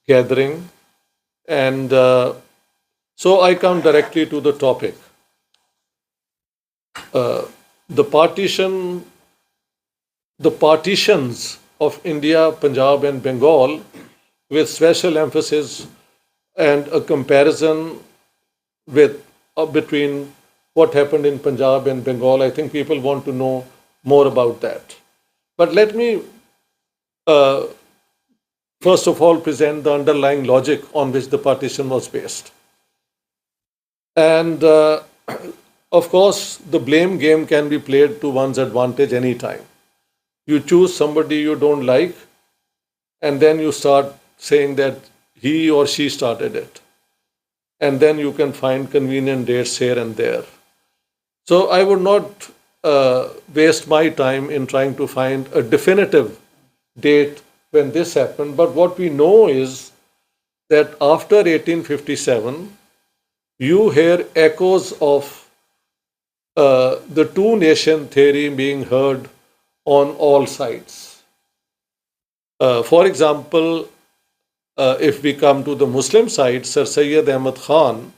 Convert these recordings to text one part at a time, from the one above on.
gathering. And so I come directly to the topic. Uh, the partition, the partitions of India, Punjab, and Bengal, with special emphasis and a comparison with between what happened in Punjab and Bengal. I think people want to know more about that. But let me uh, first of all present the underlying logic on which the partition was based. And of course, the blame game can be played to one's advantage anytime. You choose somebody you don't like, and then you start saying that he or she started it. And then you can find convenient dates here and there. So I would not waste my time in trying to find a definitive date when this happened. But what we know is that after 1857, you hear echoes of the two nation theory being heard on all sides. For example, if we come to the Muslim side, Sir Syed Ahmed Khan,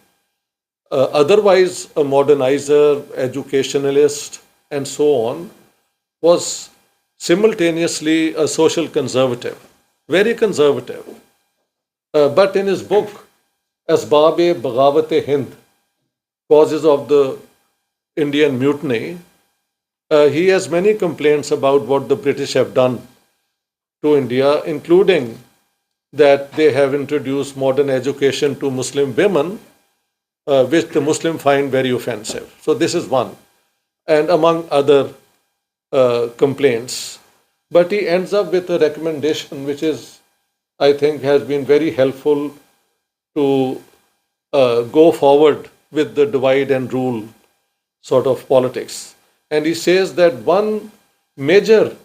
otherwise a modernizer, educationalist, and so on, was simultaneously a social conservative, very conservative. But in his book, Asbab-e Bagawat-e-Hind, Causes of the Indian Mutiny, he has many complaints about what the British have done to India, including that they have introduced modern education to Muslim women, which the Muslim find very offensive. So this is one, and among other complaints. But he ends up with a recommendation which is, I think, has been very helpful to go forward with the divide and rule sort of politics. And he says that one major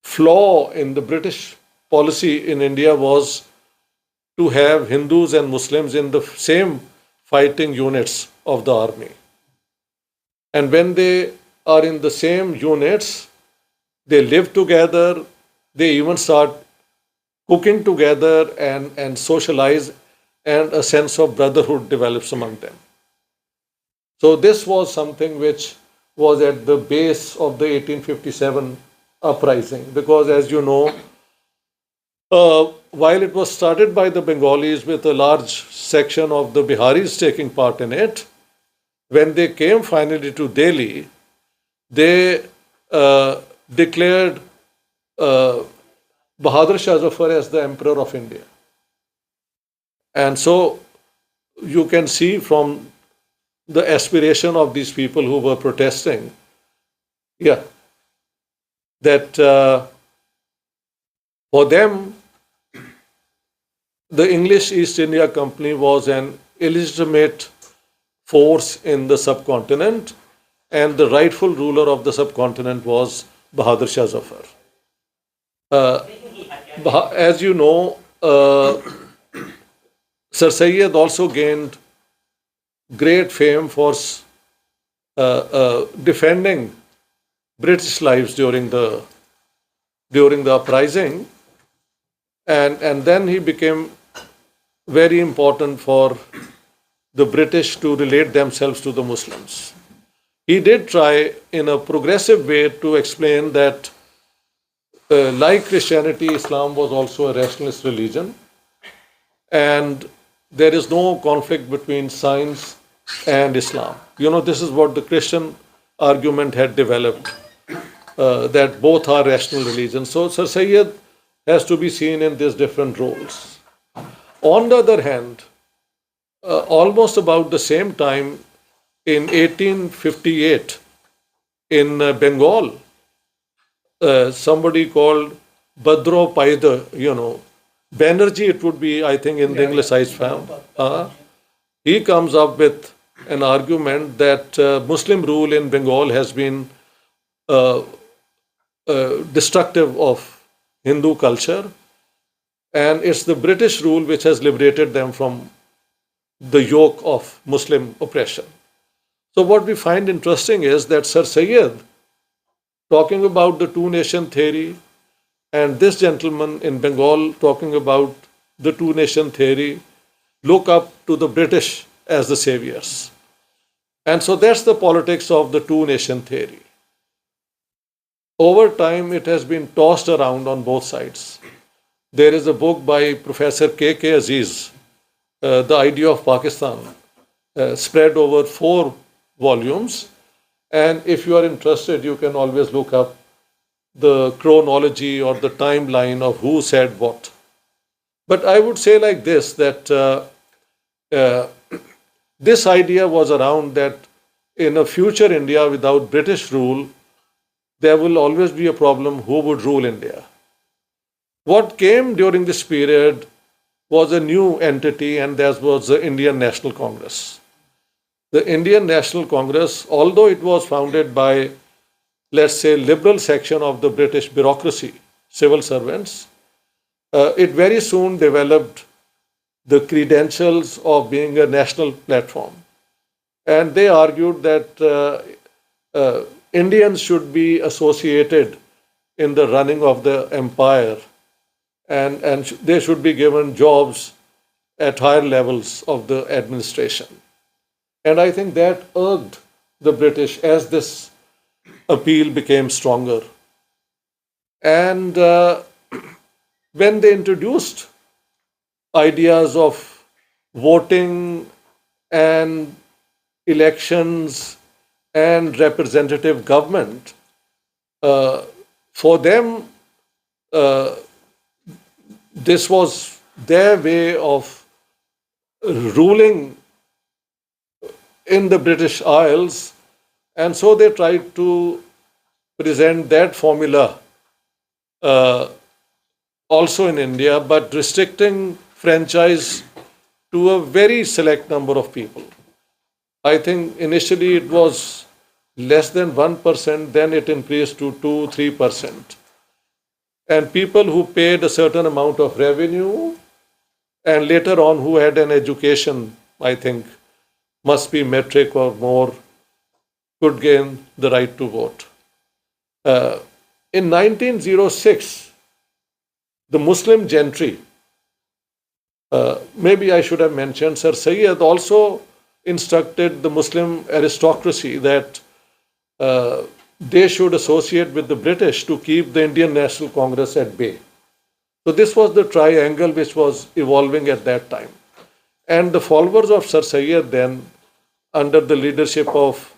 flaw in the British policy in India was to have Hindus and Muslims in the same fighting units of the army. And when they are in the same units, they live together, they even start cooking together and socialize, and a sense of brotherhood develops among them. So this was something which was at the base of the 1857 uprising, because as you know, while it was started by the Bengalis with a large section of the Biharis taking part in it, when they came finally to Delhi, they declared Bahadur Shah Zafar as the Emperor of India. And so you can see from the aspiration of these people who were protesting, yeah, that for them, the English East India Company was an illegitimate force in the subcontinent, and the rightful ruler of the subcontinent was Bahadur Shah Zafar. As you know, Sir Syed also gained great fame for defending British lives during the uprising, and then he became very important for the British to relate themselves to the Muslims. He did try in a progressive way to explain that, like Christianity, Islam was also a rationalist religion, and there is no conflict between science and Islam. You know, this is what the Christian argument had developed, that both are rational religions. So Sir Syed has to be seen in these different roles. On the other hand, almost about the same time, in 1858, in Bengal, somebody called Badro Paida, Banerjee, it would be, I think, in the Anglicized form. He comes up with an argument that Muslim rule in Bengal has been destructive of Hindu culture, and it's the British rule which has liberated them from the yoke of Muslim oppression. So what we find interesting is that Sir Syed, talking about the two-nation theory And this gentleman in Bengal, talking about the two nation theory, look up to the British as the saviors. And so that's the politics of the two nation theory. Over time, it has been tossed around on both sides. There is a book by Professor K. Aziz, The Idea of Pakistan, spread over 4 volumes. And if you are interested, you can always look up the chronology or the timeline of who said what. But I would say like this, that uh, this idea was around that in a future India without British rule, there will always be a problem who would rule India. What came during this period was a new entity, and that was the Indian National Congress. The Indian National Congress, although it was founded by, let's say, liberal section of the British bureaucracy, civil servants, it very soon developed the credentials of being a national platform. And they argued that Indians should be associated in the running of the empire, and they should be given jobs at higher levels of the administration. And I think that irked the British as this appeal became stronger. And when they introduced ideas of voting and elections and representative government, for them, this was their way of ruling in the British Isles, and so they tried to present that formula also in India, but restricting franchise to a very select number of people. I think initially it was less than 1%, then it increased to 2-3%. And people who paid a certain amount of revenue and later on who had an education, I think, must be metric or more, could gain the right to vote. In 1906, the Muslim gentry, maybe I should have mentioned, Sir Syed also instructed the Muslim aristocracy that they should associate with the British to keep the Indian National Congress at bay. So this was the triangle which was evolving at that time. And the followers of Sir Syed then, under the leadership of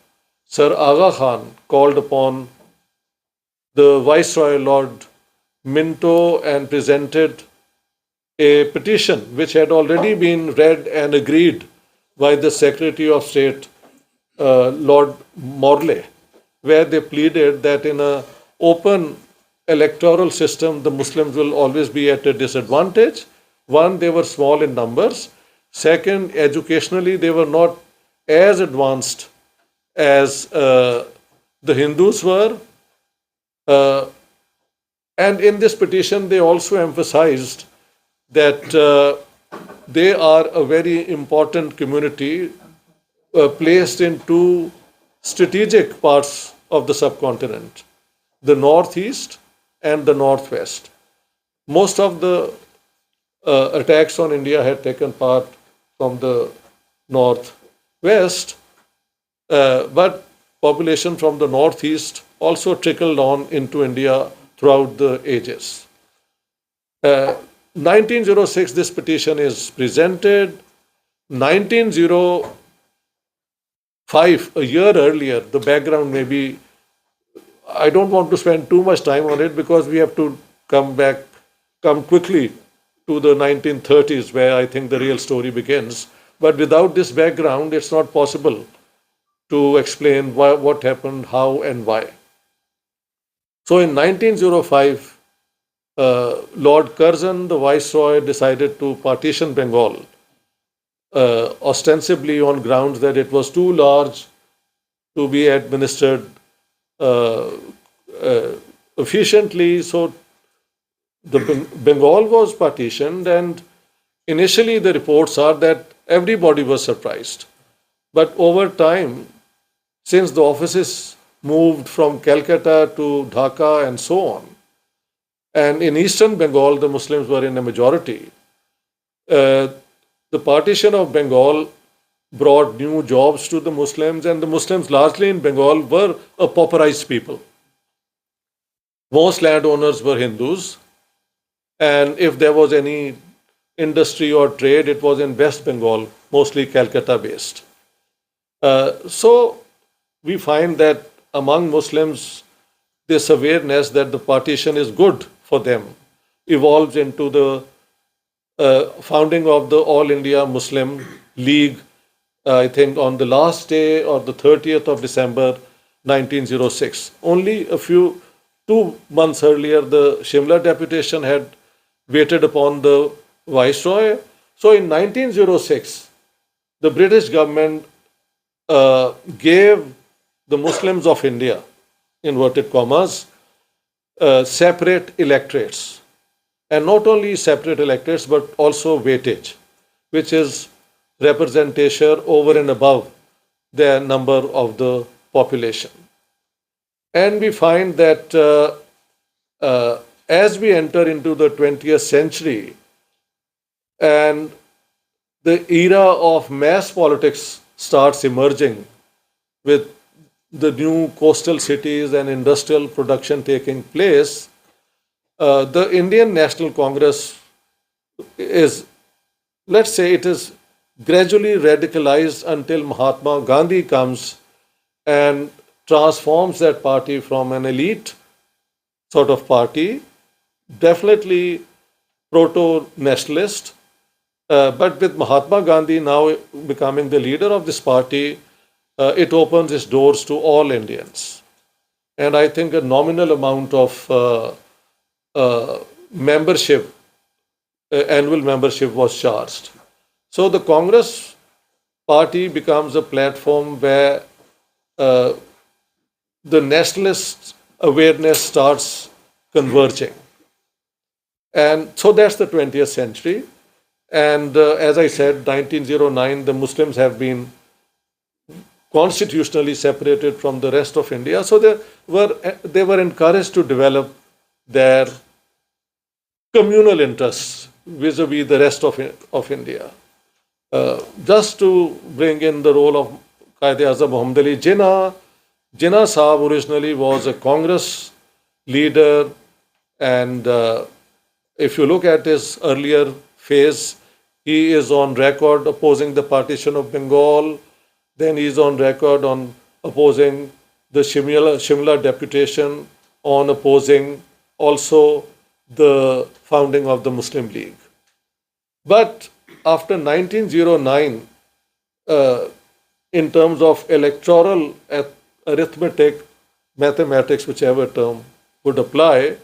Sir Aga Khan, called upon the Viceroy Lord Minto and presented a petition which had already been read and agreed by the Secretary of State, Lord Morley, where they pleaded that in an open electoral system, the Muslims will always be at a disadvantage. One, they were small in numbers. Second, educationally, they were not as advanced as the Hindus were. And in this petition, they also emphasized that they are a very important community placed in two strategic parts of the subcontinent, the northeast and the northwest. Most of the attacks on India had taken part from the northwest, but population from the northeast also trickled on into India throughout the ages. 1906, this petition is presented. 1905, a year earlier, the background maybe, I don't want to spend too much time on it because we have to come quickly to the 1930s where I think the real story begins. But without this background, it's not possible to explain what happened, how and why. So in 1905, Lord Curzon, the Viceroy, decided to partition Bengal, ostensibly on grounds that it was too large to be administered efficiently. So the Bengal was partitioned, and initially the reports are that everybody was surprised. But over time, since the offices moved from Calcutta to Dhaka and so on, And in eastern Bengal, the Muslims were in a majority. Uh, the partition of Bengal brought new jobs to the Muslims, and the Muslims largely in Bengal were a pauperized people. Most landowners were Hindus, and if there was any industry or trade, it was in West Bengal, mostly Calcutta based. So we find that among Muslims, this awareness that the partition is good for them evolves into the founding of the All India Muslim League, I think on the last day or the 30th of December 1906. Only 2 months earlier, the Shimla deputation had waited upon the Viceroy. So in 1906, the British government gave the Muslims of India, inverted commas, separate electorates. And not only separate electorates, but also weightage, which is representation over and above the number of the population. And we find that as we enter into the 20th century and the era of mass politics starts emerging with the new coastal cities and industrial production taking place, the Indian National Congress is, let's say, it is gradually radicalized until Mahatma Gandhi comes and transforms that party from an elite sort of party, definitely proto-nationalist, but with Mahatma Gandhi now becoming the leader of this party, it opens its doors to all Indians. And I think a nominal amount of membership, annual membership was charged. So the Congress party becomes a platform where the nationalist awareness starts converging. And so that's the 20th century. And as I said, 1909, the Muslims have been constitutionally separated from the rest of India. So they were encouraged to develop their communal interests vis-a-vis the rest of India. Just to bring in the role of Quaid-e-Azam Muhammad Ali Jinnah, Jinnah Sahab originally was a Congress leader, and if you look at his earlier phase, he is on record opposing the partition of Bengal, then he is on record on opposing the Shimla deputation, on opposing also the founding of the Muslim League. But after 1909, in terms of electoral arithmetic, mathematics, whichever term would apply,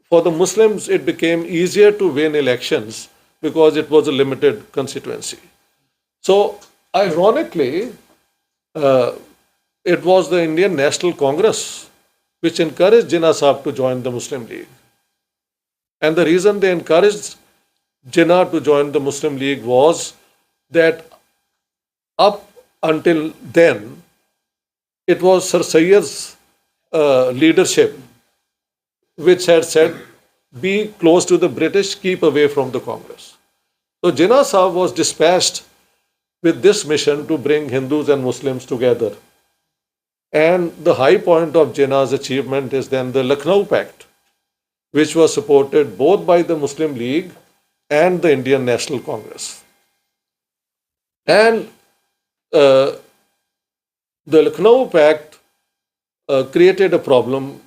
for the Muslims it became easier to win elections because it was a limited constituency. So, ironically, it was the Indian National Congress which encouraged Jinnah Sahab to join the Muslim League. And the reason they encouraged Jinnah to join the Muslim League was that up until then, it was Sir Sayyid's leadership which had said, be close to the British, keep away from the Congress. So Jinnah Sahab was dispatched with this mission to bring Hindus and Muslims together. And the high point of Jinnah's achievement is then the Lucknow Pact, which was supported both by the Muslim League and the Indian National Congress. And the Lucknow Pact created a problem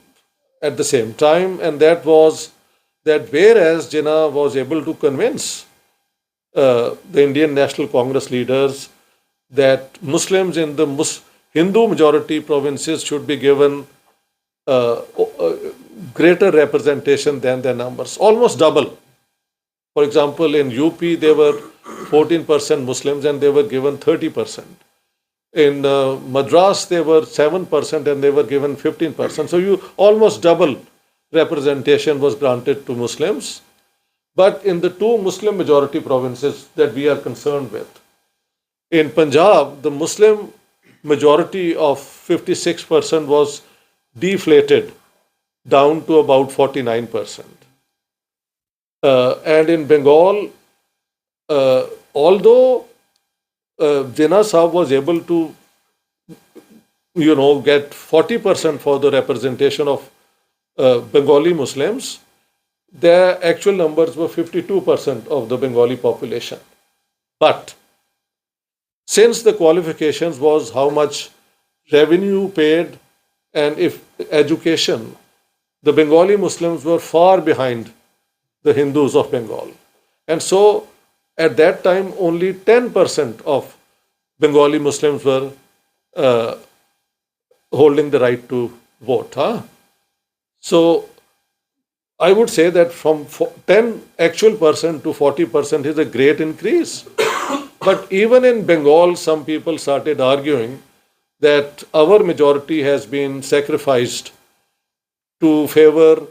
at the same time, and that was that whereas Jinnah was able to convince the Indian National Congress leaders that Muslims in the Hindu majority provinces should be given greater representation than their numbers, almost double. For example, in UP, there were 14% Muslims and they were given 30%. In Madras, they were 7% and they were given 15%. So almost double representation was granted to Muslims. But in the two Muslim majority provinces that we are concerned with, in Punjab, the Muslim majority of 56% was deflated down to about 49%. And in Bengal, although Jinnah Sahab was able to, get 40% for the representation of Bengali Muslims, their actual numbers were 52% of the Bengali population. But since the qualifications was how much revenue paid and if education, the Bengali Muslims were far behind the Hindus of Bengal. And so at that time, only 10% of Bengali Muslims were holding the right to vote. So I would say that from 10 actual percent to 40% is a great increase. But even in Bengal, some people started arguing that our majority has been sacrificed to favor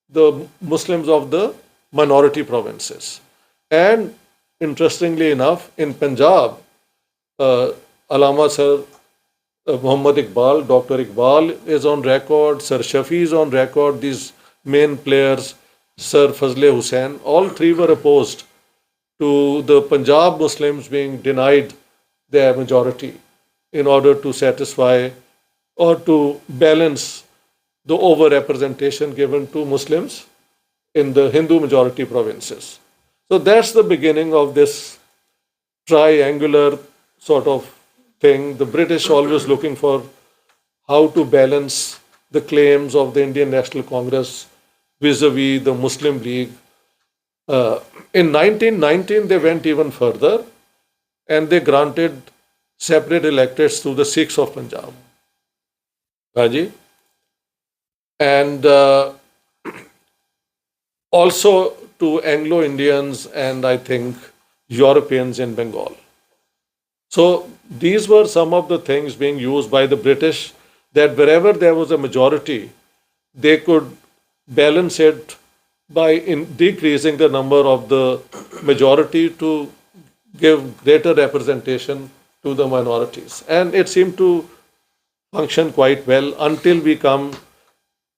the Muslims of the minority provinces. And interestingly enough, in Punjab, Alama Sir Muhammad Iqbal, Dr. Iqbal is on record, Sir Shafi is on record, these main players, Sir Fazle Hussain, all three were opposed to the Punjab Muslims being denied their majority in order to satisfy or to balance the overrepresentation given to Muslims in the Hindu majority provinces. So that's the beginning of this triangular sort of thing. The British always looking for how to balance the claims of the Indian National Congress vis-a-vis the Muslim League. In 1919, they went even further and they granted separate electorates to the Sikhs of Punjab. Raji. And also to Anglo-Indians and I think Europeans in Bengal. So these were some of the things being used by the British, that wherever there was a majority, they could balance it by decreasing the number of the majority to give greater representation to the minorities. And it seemed to function quite well until we come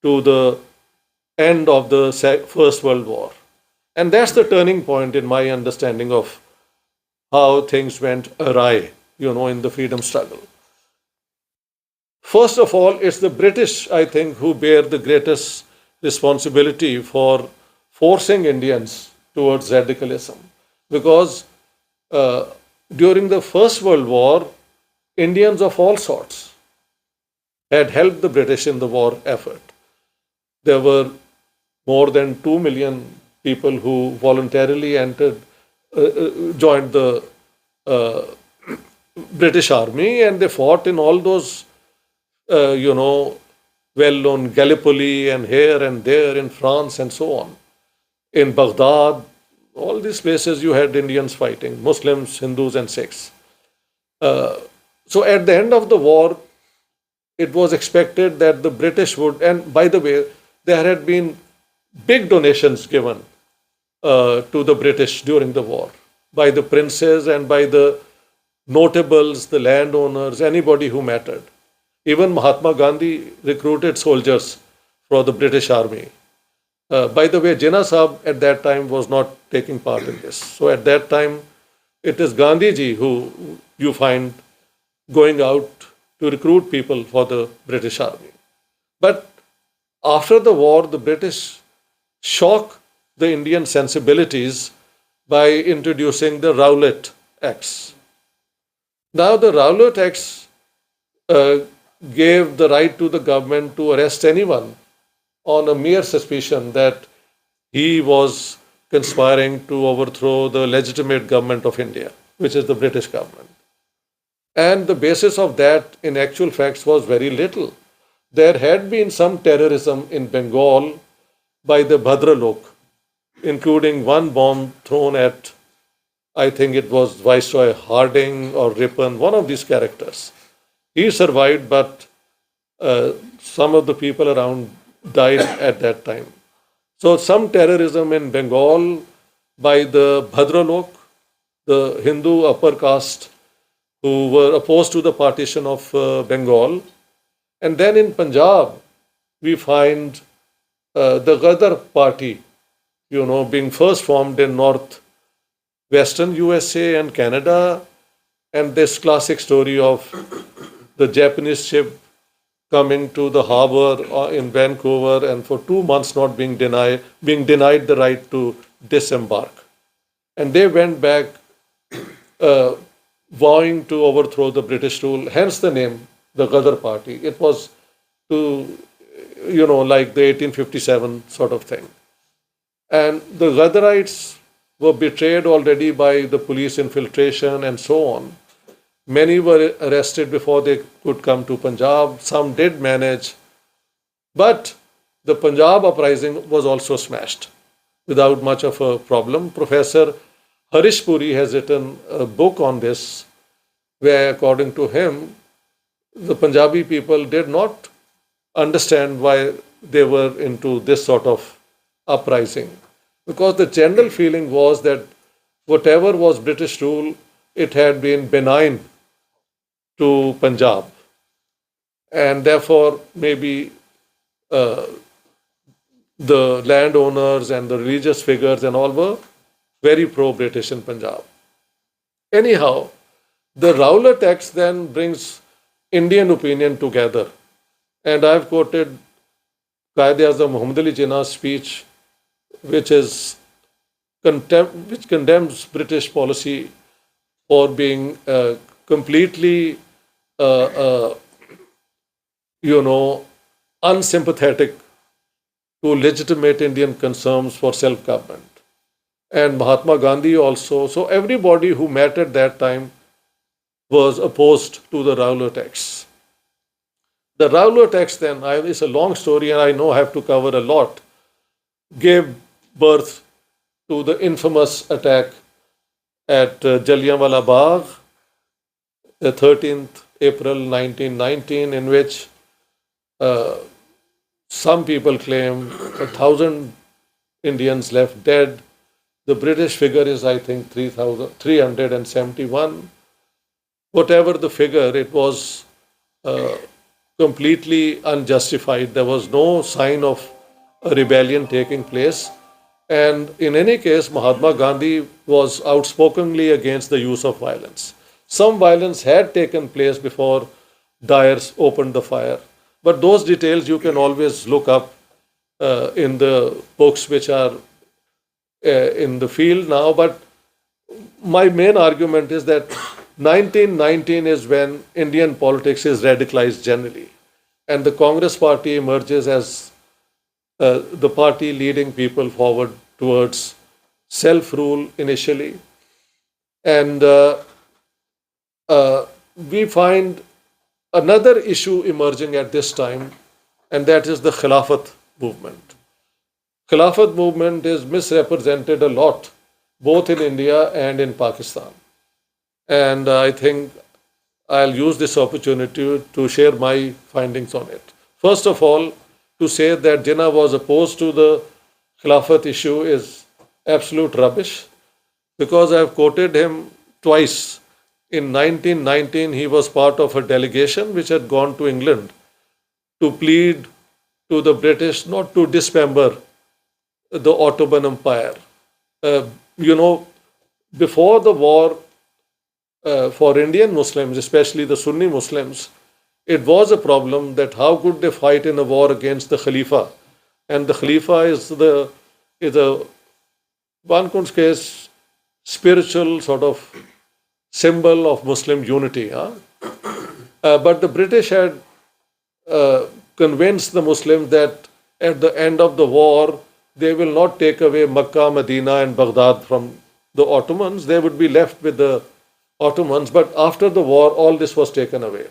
to the end of the First World War. And that's the turning point in my understanding of how things went awry, in the freedom struggle. First of all, it's the British, I think, who bear the greatest responsibility for forcing Indians towards radicalism. Because during the First World War, Indians of all sorts had helped the British in the war effort. There were more than 2 million people who voluntarily joined the British Army, and they fought in all those, well-known Gallipoli and here and there in France and so on. In Baghdad, all these places you had Indians fighting, Muslims, Hindus and Sikhs. So at the end of the war, it was expected that the British would, and by the way, there had been big donations given to the British during the war by the princes and by the notables, the landowners, anybody who mattered. Even Mahatma Gandhi recruited soldiers for the British Army. By the way, Jinnah Sahab at that time was not taking part in this. So at that time, it is Gandhiji who you find going out to recruit people for the British Army. But after the war, the British shock the Indian sensibilities by introducing the Rowlatt Acts. Now the Rowlatt Acts gave the right to the government to arrest anyone on a mere suspicion that he was conspiring to overthrow the legitimate government of India, which is the British government. And the basis of that, in actual facts, was very little. There had been some terrorism in Bengal by the Bhadralok, including one bomb thrown at, I think it was Viceroy Harding or Ripon, one of these characters. He survived, but some of the people around died at that time. So some terrorism in Bengal by the Bhadralok, the Hindu upper caste who were opposed to the partition of Bengal. And then in Punjab, we find the Ghadar party, being first formed in northwestern USA and Canada, and this classic story of the Japanese ship coming to the harbor in Vancouver and for 2 months not being denied the right to disembark. And they went back uh, vowing to overthrow the British rule, hence the name, the Ghadar Party. It was to, like the 1857 sort of thing. And the Ghadarites were betrayed already by the police infiltration and so on. Many were arrested before they could come to Punjab. Some did manage. But the Punjab uprising was also smashed without much of a problem. Professor Harish Puri has written a book on this, where, according to him, the Punjabi people did not understand why they were into this sort of uprising. Because the general feeling was that whatever was British rule, it had been benign to Punjab. And therefore, maybe uh, the landowners and the religious figures and all were very pro-British in Punjab. Anyhow, the Rowlatt text then brings Indian opinion together. And I've quoted Qaid-e-Azam Muhammad Ali Jinnah's speech, which condemns British policy for being completely, uh, uh, unsympathetic to legitimate Indian concerns for self-government. And Mahatma Gandhi also. So everybody who met at that time was opposed to the Rowlatt texts. The Rowlatt text then, it's a long story and I know I have to cover a lot, gave birth to the infamous attack at Jallianwala Bagh, the 13th April 1919, in which some people claim 1,000 Indians left dead. The British figure is, I think, 371. Whatever the figure, it was completely unjustified. There was no sign of a rebellion taking place. And in any case, Mahatma Gandhi was outspokenly against the use of violence. Some violence had taken place before Dyers opened the fire. But those details you can always look up in the books which are in the field now. But my main argument is that 1919 is when Indian politics is radicalized generally. And the Congress party emerges as the party leading people forward towards self-rule initially. And we find another issue emerging at this time, and that is the Khilafat movement. Khilafat movement is misrepresented a lot, both in India and in Pakistan. And I think I'll use this opportunity to share my findings on it. First of all, to say that Jinnah was opposed to the Khilafat issue is absolute rubbish, because I've quoted him twice. In 1919, he was part of a delegation which had gone to England to plead to the British not to dismember the Ottoman Empire. Before the war, for Indian Muslims, especially the Sunni Muslims, it was a problem that how could they fight in a war against the Khalifa? And the Khalifa is a one could say spiritual sort of symbol of Muslim unity. But the British had convinced the Muslims that at the end of the war, they will not take away Makkah, Medina, and Baghdad from the Ottomans. They would be left with the Ottomans. But after the war, all this was taken away.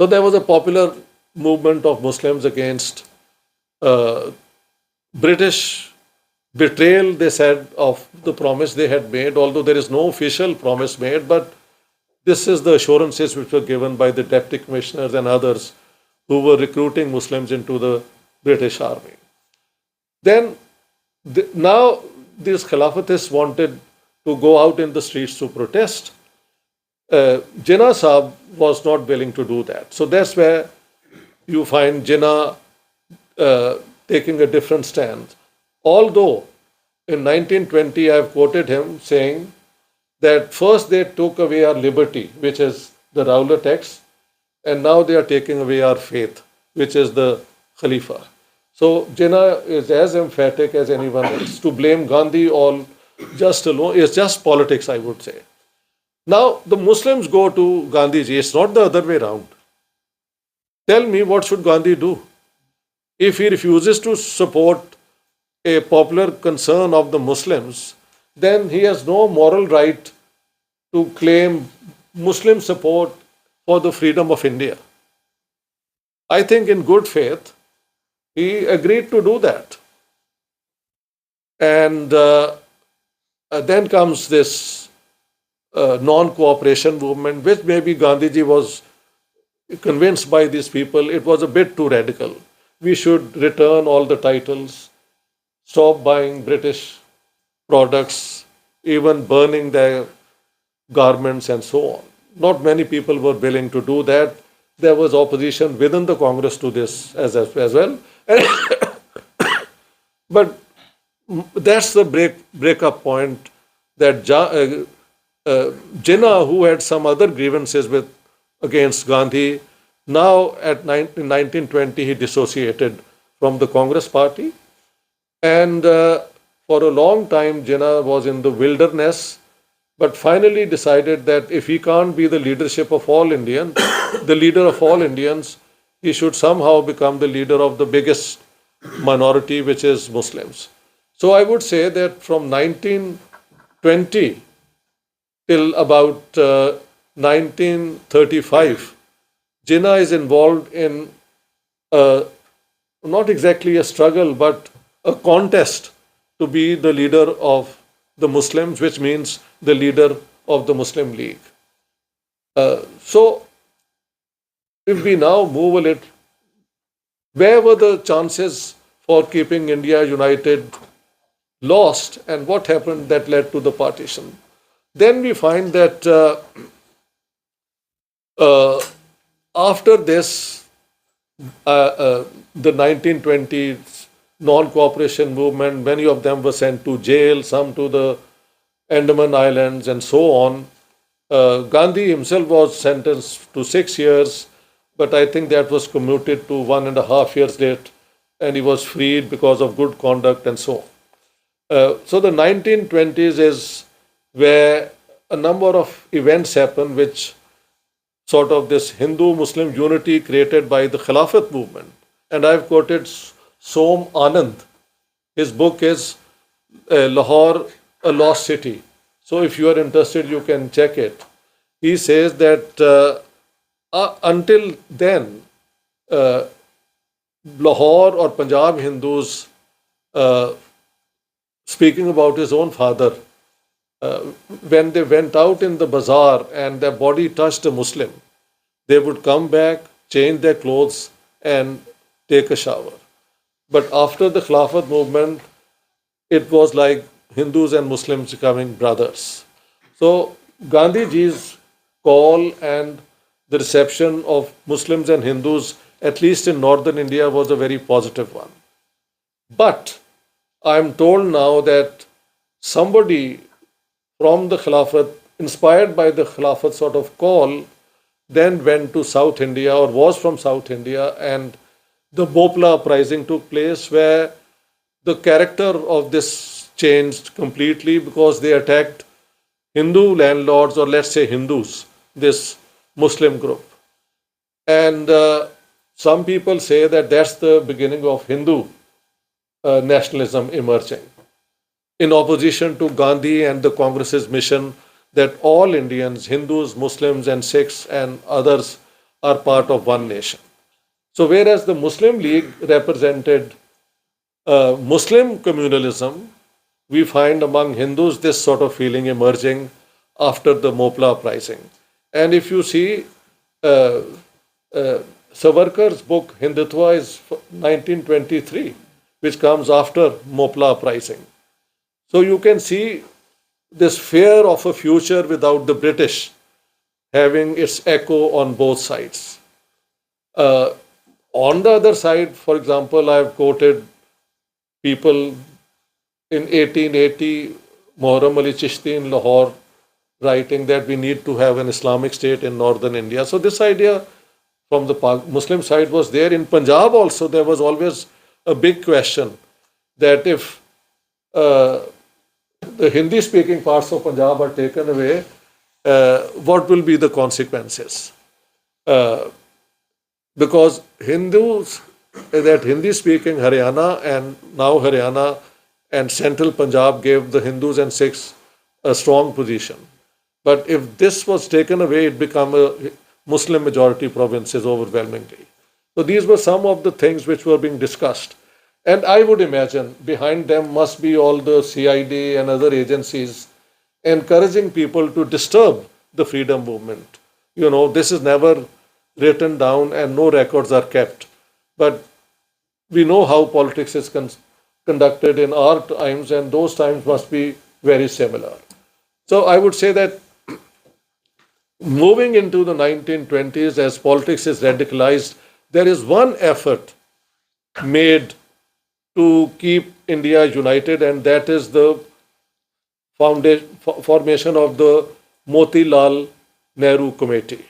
So there was a popular movement of Muslims against British betrayal, they said, of the promise they had made, although there is no official promise made, but this is the assurances which were given by the deputy commissioners and others who were recruiting Muslims into the British army. Then, now these Khilafatists wanted to go out in the streets to protest. Jinnah Sahib was not willing to do that. So that's where you find Jinnah uh, taking a different stand. Although in 1920, I have quoted him saying that first they took away our liberty, which is the Rowlatt Acts, and now they are taking away our faith, which is the Khalifa. So Jinnah is as emphatic as anyone else. To blame Gandhi all just alone is just politics, I would say. Now the Muslims go to Gandhiji, it's not the other way around. Tell me, what should Gandhi do? If he refuses to support a popular concern of the Muslims, then he has no moral right to claim Muslim support for the freedom of India. I think in good faith, he agreed to do that. And then comes this non-cooperation movement, which maybe Gandhiji was convinced by these people it was a bit too radical. We should return all the titles, stop buying British products, even burning their garments and so on. Not many people were willing to do that. There was opposition within the Congress to this as well. But that's the breakup point that Jinnah, who had some other grievances against Gandhi, now in 1920 he dissociated from the Congress party. And for a long time, Jinnah was in the wilderness, but finally decided that if he can't be the leadership of all Indians, the leader of all Indians, he should somehow become the leader of the biggest minority, which is Muslims. So I would say that from 1920 till about 1935, Jinnah is involved in not exactly a struggle, but a contest to be the leader of the Muslims, which means the leader of the Muslim League. So, if we now move a little, where were the chances for keeping India united lost, and what happened that led to the partition? Then we find that after this, the 1920s non-cooperation movement, many of them were sent to jail, some to the Andaman Islands and so on. Gandhi himself was sentenced to 6 years, but I think that was commuted to 1.5 years later, and he was freed because of good conduct and so on. So the 1920s is where a number of events happen which sort of this Hindu-Muslim unity created by the Khilafat movement. And I've quoted Som Anand. His book is Lahore, a Lost City. So if you are interested, you can check it. He says that until then, Lahore or Punjab Hindus, speaking about his own father, when they went out in the bazaar and their body touched a Muslim, they would come back, change their clothes, and take a shower. But after the Khilafat movement, it was like Hindus and Muslims becoming brothers. So Gandhiji's call and the reception of Muslims and Hindus, at least in northern India, was a very positive one. But I'm told now that somebody from the Khilafat, inspired by the Khilafat sort of call, then went to South India or was from South India, and the Bhopla uprising took place, where the character of this changed completely because they attacked Hindu landlords, or let's say Hindus, this Muslim group. And some people say that that's the beginning of Hindu nationalism emerging, in opposition to Gandhi and the Congress's mission that all Indians, Hindus, Muslims, and Sikhs and others are part of one nation. So, whereas the Muslim League represented Muslim communalism, we find among Hindus this sort of feeling emerging after the Bhopla uprising. And if you see, Savarkar's book Hindutva is 1923, which comes after Bhopla uprising. So you can see this fear of a future without the British having its echo on both sides. On the other side, for example, I have quoted people in 1880, Muharram Ali Chishti in Lahore writing that we need to have an Islamic state in northern India. So this idea from the Muslim side was there. In Punjab also, there was always a big question that if uh, the Hindi-speaking parts of Punjab are taken away, what will be the consequences? Uh, because Hindus, that Hindi-speaking Haryana and now Haryana and central Punjab gave the Hindus and Sikhs a strong position. But if this was taken away, it became a Muslim majority provinces overwhelmingly. So these were some of the things which were being discussed. And I would imagine behind them must be all the CID and other agencies encouraging people to disturb the freedom movement. You know, this is never written down and no records are kept. But we know how politics is conducted in our times, and those times must be very similar. So I would say that moving into the 1920s, as politics is radicalized, there is one effort made to keep India united, and that is the formation of the Motilal Nehru Committee.